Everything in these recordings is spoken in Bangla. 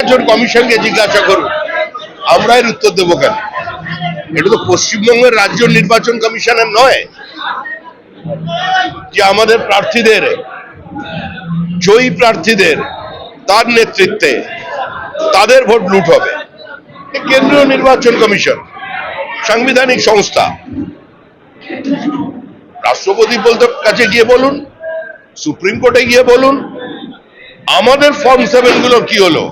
নির্বাচন কমিশনকে জিজ্ঞাসা করুন, আমরা এর উত্তর দেবো কেন? এটা তো পশ্চিমবঙ্গের রাজ্য নির্বাচন কমিশনের নয় যে আমাদের প্রার্থীদের, জয়ী প্রার্থীদের তার নেতৃত্বে তাদের ভোট লুট হবে। কেন্দ্রীয় নির্বাচন কমিশন সাংবিধানিক সংস্থা। রাষ্ট্রপতি বলতে কাছে গিয়ে বলুন, সুপ্রিম কোর্টে গিয়ে বলুন আমাদের ফর্ম 7 গুলো কি হলো,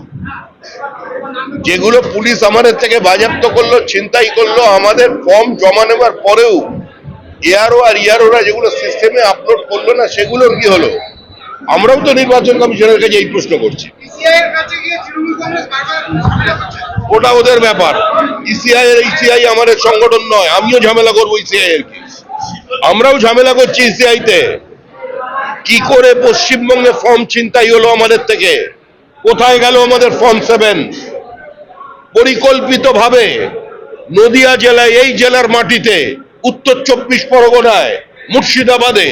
যেগুলো পুলিশ আমাদের থেকে বাজেয়াপ্ত করলো, ছিনতাই করলো, আমাদের ফর্ম জমা নেওয়ার পরেও এআরও আর ইআরওরা যেগুলো সিস্টেমে আপলোড করলো না, সেগুলোর কি হলো? আমরাও তো নির্বাচন কমিশনের কাছে এই প্রশ্ন করছি। ওটা ওদের ব্যাপার। ইসিআই আমাদের সংগঠন নয়, আমিও ঝামেলা করবো ইসিআই এর কি? আমরাও ঝামেলা করছি ইসিআই তে। কি করে পশ্চিমবঙ্গে ফর্ম ছিনতাই হলো আমাদের থেকে? কোথায় গেল আমাদের ফর্ম 7? পরিকল্পিতভাবে নদিয়া জেলায়, এই জেলার মাটিতে, উত্তর 24 পরগনায়, মুর্শিদাবাদে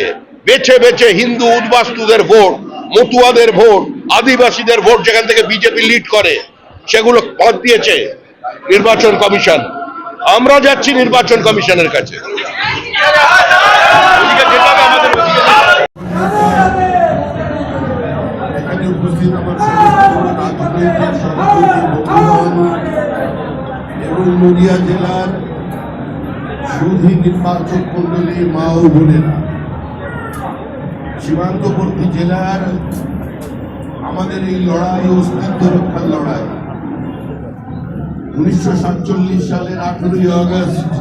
বেছে বেছে হিন্দু উদ্বাস্তুদের ভোট, মতুয়াদের ভোট, আদিবাসীদের ভোট যেখান থেকে বিজেপি লিড করে, সেগুলো বাদ দিয়েছে নির্বাচন কমিশন। আমরা যাচ্ছি নির্বাচন কমিশনের কাছে। উপস্থিত আমার এবং নদিয়া জেলার সুধী নির্বাচক মন্ডলী মা ও বোনেরা, সীমান্তবর্তী জেলার আমাদের এই লড়াই অস্তিত্ব রক্ষার লড়াই 1947 সালের 18ই আগস্ট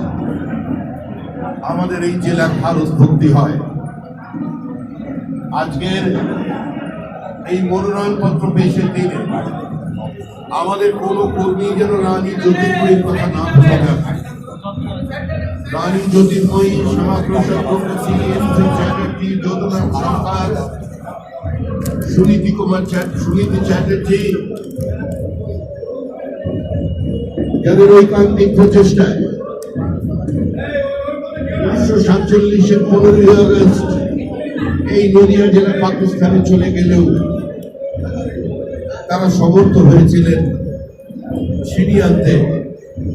আমাদের এই জেলার ভারত ভক্তি হয়। আজকের এই মনোনয়নপত্র পেশের দিনে আমাদের কোন কর্মী যেন রানী জ্যোতির্ময়ীর কথা না ভুলে যায়। রানী জ্যোতির্ময়ী, শ্যামাপ্রসাদ মুখার্জি, এম.সি. চ্যাটার্জি, যদুনাথ সরকার, সুনীতি চ্যাটার্জি, যাদের ঐকান্তিক প্রচেষ্টায় 1947-এর 15ই আগস্ট এই নদিয়া জেলা পাকিস্তানে চলে গেলেও তারা সমর্থ হয়েছিলেন ছিনিয়ে আনতে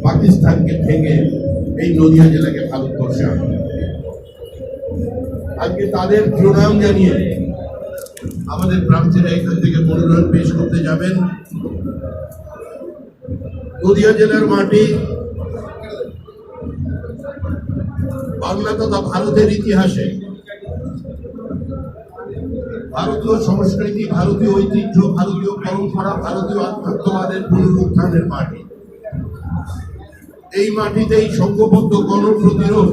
পাকিস্তানকে ভেঙে এই নদিয়া জেলাকে ভারতবর্ষে আনতে। আজকে তাদের প্রণাম জানিয়ে আমাদের প্রার্থীরা এখান থেকে মনোনয়ন পেশ করতে যাবেন। নদিয়া জেলার মাটি বাংলা তথা ভারতের ইতিহাসে ভারতীয় সংস্কৃতি, ভারতীয় ঐতিহ্য, ভারতীয় পরম্পরা, ভারতীয় আধ্যাত্মবাদের পুনরুত্থানের মাটি। এই মাটিতেই সংঘবদ্ধ গণপ্রতিরোধ,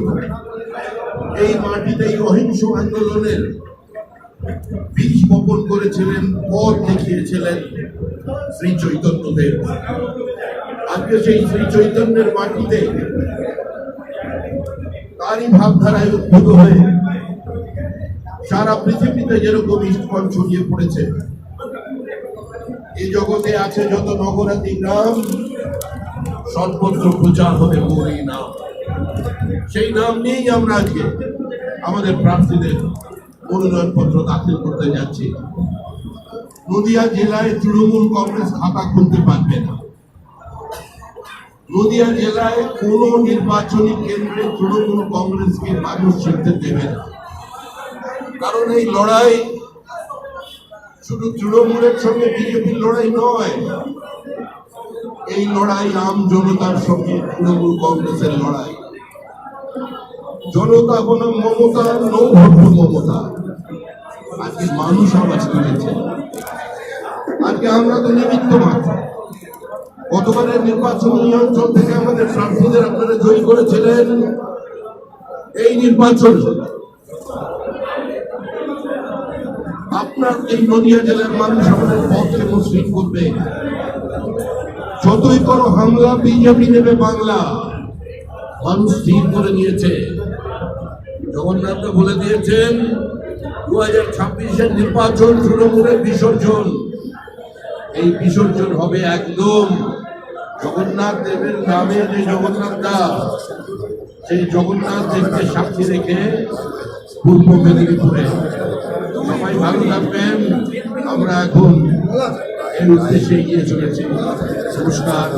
এই মাটিতেই অহিংস আন্দোলনের বীজ বপন করেছিলেন, পথ দেখিয়েছিলেন শ্রী চৈতন্যদেব। আজকে সেই শ্রী চৈতন্যের মাটিতে তারই ভাবধারায় উদ্ভূত হয়ে সারা পৃথিবীতে যেরকম ইস্কন ছড়িয়ে পড়েছে, এই জগতে আছে যত নগরাতি গ্রাম, সর্বত্র প্রচার হবে মোরই নাম। সেই নাম নিয়েই আমরা আজকে আমাদের প্রার্থীদের মনোনয়নপত্র দাখিল করতে যাচ্ছি। নদিয়া জেলায় তৃণমূল কংগ্রেস খাতা খুলতে পারবে না। নদিয়া জেলায় কোন নির্বাচনী কেন্দ্রে তৃণমূল কংগ্রেসকে মানুষ জিততে দেবে না। কারণ এই লড়াই শুধু তৃণমূলের সঙ্গে বিজেপির লড়াই নয়, এই লড়াই আম জনতার সঙ্গে তৃণমূল কংগ্রেসের লড়াই। জনতা বনাম মমতা, নৌভদ্র মমতা। আজকে মানুষ আওয়াজ তুলেছে, আজকে আমরা তো নিমিত্ত মাত্র। গতবারের নির্বাচনী অঞ্চল থেকে আমাদের প্রার্থীদের আপনারা জয়ী করেছিলেন। এই নির্বাচন আপনার এই নদিয়া জেলার মানুষ আমাদের পথে মসৃণ করবে। যতই বড় হামলা বিজেপি নেবে বাংলা, মানুষ স্থির করে নিয়েছে। জগন্নাথকে বলে দিয়েছেন 2026-এর নির্বাচন তৃণমূলের বিসর্জন। এই বিসর্জন হবে একদম জগন্নাথ দেবের নামে। যে জগন্নাথ দাস, সেই জগন্নাথ দেবকে সাক্ষী রেখে পূর্ব মেদিনীপুরে। সবাই ভালো থাকবেন। আমরা এখন এর উদ্দেশ্যে এগিয়ে চলেছে। নমস্কার।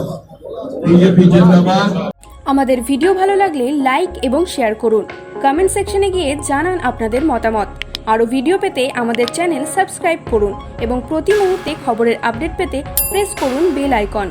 বিজেপি জিন্দাবাদ। আমাদের ভিডিও ভালো লাগলে লাইক এবং শেয়ার করুন। কমেন্ট সেকশনে গিয়ে জানান আপনাদের মতামত। আরও ভিডিও পেতে আমাদের চ্যানেল সাবস্ক্রাইব করুন এবং প্রতি মুহূর্তে খবরের আপডেট পেতে প্রেস করুন বেল আইকন।